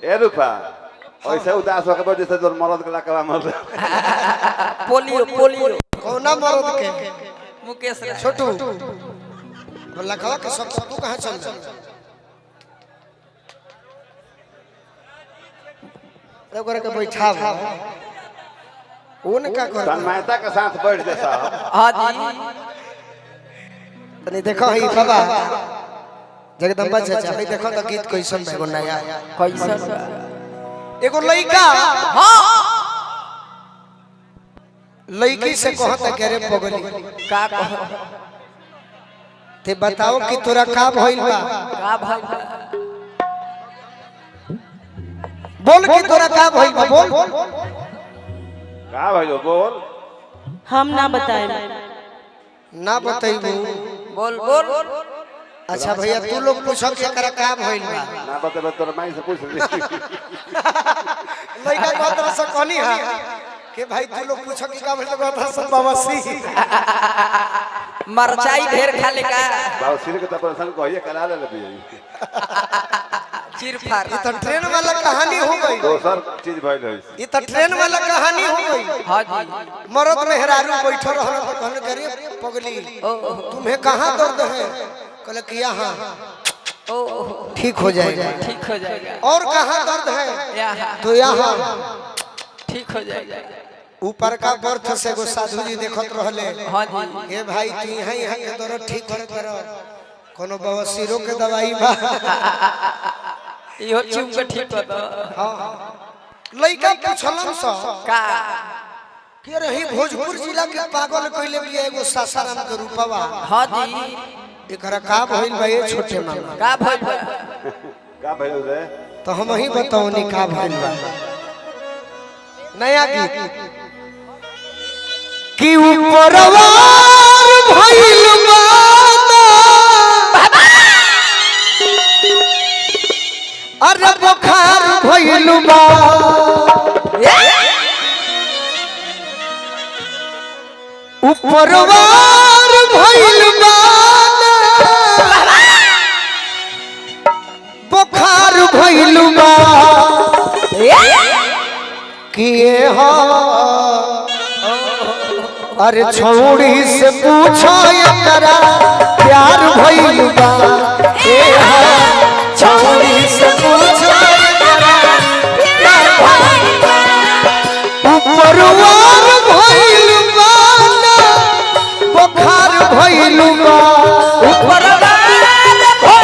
ए रूपा ऐसे उदास होकर बैठ जैसे तोर मरद के लकवा मर पोलियो पोलियो कौना मरद के मुकेश राय छोटू लखवा के सब तू कहां चल जा ओकरा के बैठाव ओने का कर तन्मयता के साथ बैठ जा साहब हां जी तनी देखो ही बाबा जगदम्बा चाचा भाई देखो तो गीत कैसन एगो नया कैसन एगो लइका हां लइकी से कहता के रे पगली का कह ते बताओ कि तोरा का भइल बा का भाई बोल कि तोरा का भइल बा बोल का भाई बोल हम ना बताए ना बताइबू बोल बोल अच्छा भैया तू लोग पूछो कि एकरा का भइल बा ना बतेबे तोर माई से पूछ ले लइका कहत रह से कहनी हां कि भाई तू लोग पूछो कि का भइल बा कहत सब बवासी मरचाई ढेर खा ले का बाबू सिर के तपरसन कहिए करा ले भी चिर फार ये तो ट्रेन वाला कहानी हो गई दोसर चीज भइल है ये तो ट्रेन वाला कहानी हो गई हां जी मरद मेहरारू बैठो रहल तो कहने करे पगली तुम्हें कहां दर्द है कहले कि यहां ओ ठीक हो जाएगा ठीक हो जाएगा और कहां दर्द है यहाँ तो यहां ठीक हो जाएगा ऊपर का बर्थ से गो साधु जी देखत रहले हां जी हे भाई तू यहां यहां के दर्द ठीक करे करो कोनो बवासीरो के दवाई बा इहो चुम के ठीक कर दो हां लइका पूछलन स का के रही भोजपुर जिला के पागल कइले भी एगो सासाराम के रूपवा हां जी एकरा का भइल बा ये छोटे मामा का भइल बा का भइल रे तो हम ही बताओ नी का भइल बा नया गीत कि ऊपरवार भइल बा अरे बुखार भइल बा ऊपरवार भइल बा बुखार भइल बा किए हो अरे छौड़ी से पूछो एकरा प्यार भइल बा ए हो छौड़ी से पूछो एकरा प्यार भइल बा ऊपरवार भइल बा बुखार भइल बा ऊपरवार भइल बा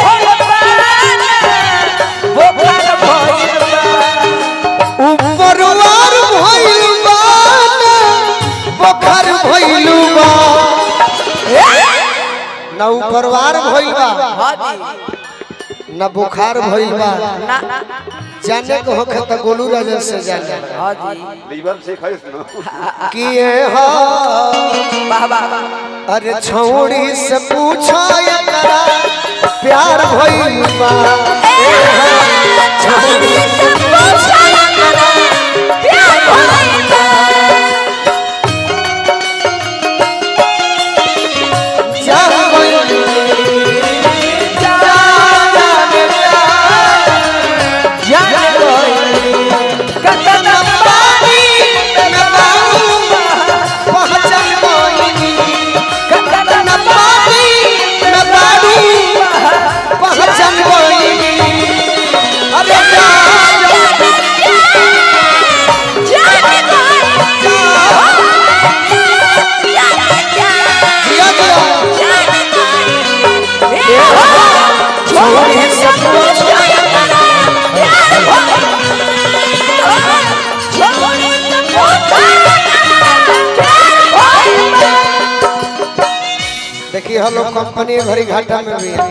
बुखार भइल बा ऊपरवार भइल बा बुखार भइल बा ना ऊपरवार भइल बा हां जी ना बुखार भइल बा ना जाने को होखे त गोलू राजा से जाने हां जी लीवर से खइस न किए हो वाह वाह अरे छौड़ी से पूछो एकरा प्यार भइल बा ए हो छौड़ी से पूछो एकरा प्यार भइल बा जा भइल देखिए हम लोग कंपनी भरी घाटा में भी है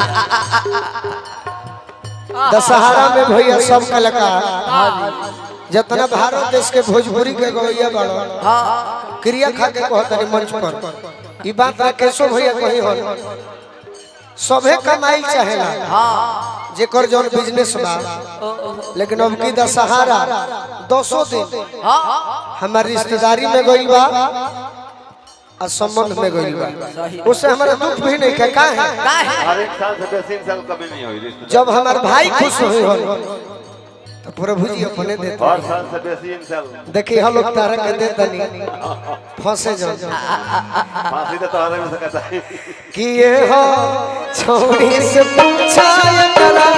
दशहरा में भैया सब कलाकार जितना भारत देश के भोजपुरी के गवैया बड़ो क्रिया खा के कहतनी मंच पर ई बात राकेशो भैया कही हो सभे कमाई चाहेला जेकर जौन बिजनेस बा लेकिन अब की दशहरा 200 दिन हमारी रिश्तेदारी में गइल बा और संबंध में गइल बा उससे हमारा दुख भी नहीं है का है हर एक साल से 3 साल कभी नहीं हुई रिश्तेदारी। जब हमार भाई खुश हुई हो तो प्रभु जी अपने देते हर साल से बेसी इंशाल्लाह। देखिए हम लोग तारा के देता नहीं फंसे जाओ फांसी तो तोहरे में से कहता है कि ये हो छोड़ी से पूछा ये करा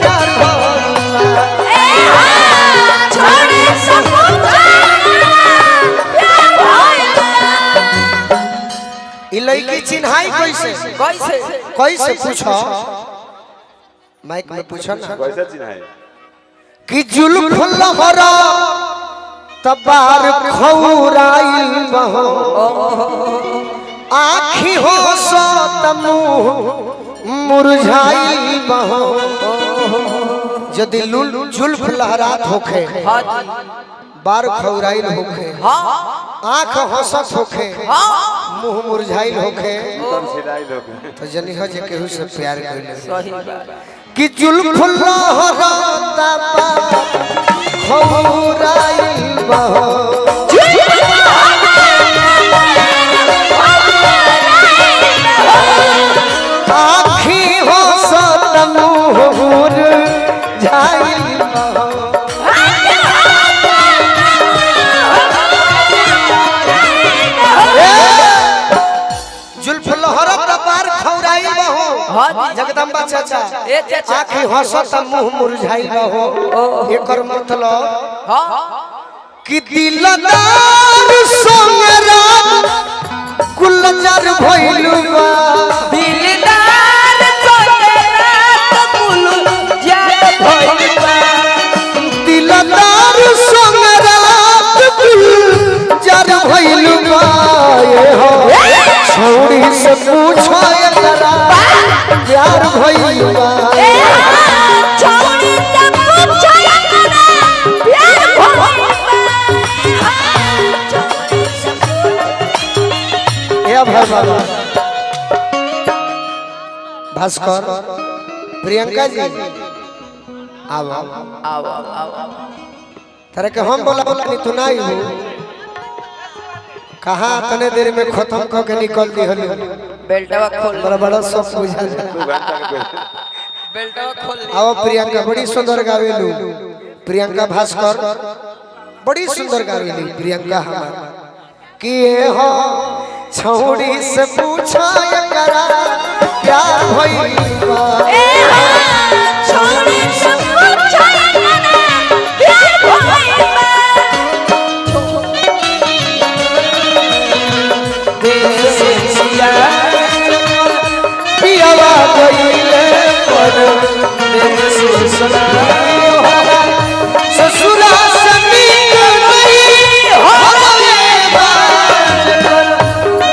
प्यार भोला छोड़ी से पूछा प्यार भोला ई लड़की चिन्हाई कैसे कैसे कैसे पूछो माइक में पूछो ना कैसे चिन्हाई कि जुल्फ लहरा तबार खौराइल बहो आँखी हो सो तमुह मुरझाइल बहो यदि जुल्फ लहरात होखे बार खौराइल होखे आँख हंसत होखे मुंह मुरझाइल होखे तन सिलाई लोग तो जनी हो जे केहू से प्यार कइले सही बात कि जुल्फ लहरा तबार खौराइल बहो आँखी हो सत मुँह मुरझाइल बहो जुल्फ लहरा तबार खौराइल बहो जगदम्बा चाचा ए चाचा आँखी हंसत मुँह मुरझाइल बहो एकर मतलब कि दिलदार सोंगरा गुलजार भइल बा दिलदार सोतेरा कुल जात भइलबा दिलदार सोंगरा गुलजार भइल बा ये हो छोड़ी से पूछो एकरा प्यार भइल बा छोड़ी से पूछो एकरा प्यार भइलबा छोड़ी से ए भाई बाबा भास्कर प्रियंका जी आओ आओ तेरे के हम बोला नहीं तू नहीं हो कहाँ तने देर में खत्म कर के निकल दी हली बेल्टवा खोल बड़ा बड़ा सब बुझा 2 घंटा के बेल्टवा खोल आओ प्रियंका बड़ी सुंदर गावेलू प्रियंका भास्कर बड़ी सुंदर गावेली प्रियंका हमार कि ये हो छौड़ी से पूछा एकरा प्यार भइल बा छोड़ी से पूछो एकरा प्यार भइलबा पियावा गइले पर देश सुनाई होला ससुरा सनी नहीं होले बात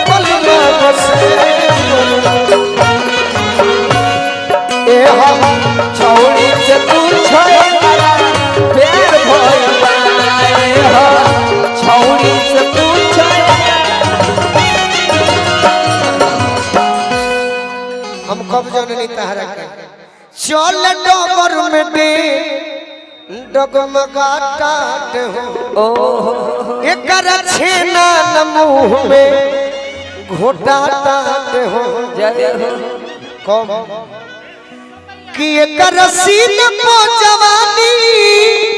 पलना बसे ए हम छोड़ी से पूछो एकरा प्यार भइलबा ए हो छोड़ी से पूछो हम कब जननी तहरा के चल डगर में दे डगमगा टाट हो एकर छेना न मुंह में घोटा टाट हो जय हो कम कि एकर सीन पो जवानी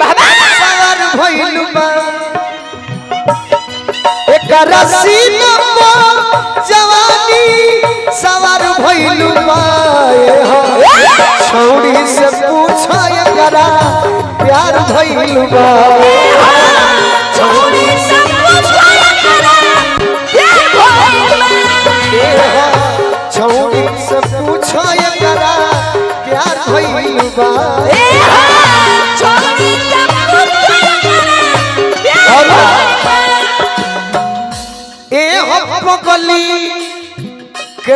सवार भइल बा एकर सीन पो जवानी सवार भइल बा ए हो छौड़ी से पूछो एकरा प्यार भइल बा छोड़ी से पूछो एकरा प्यार भइलबा ए हो छौड़ी से पूछो एकरा प्यार भइल बा छोड़ी से पूछो एकरा प्यार भइलबा ए हो पगली के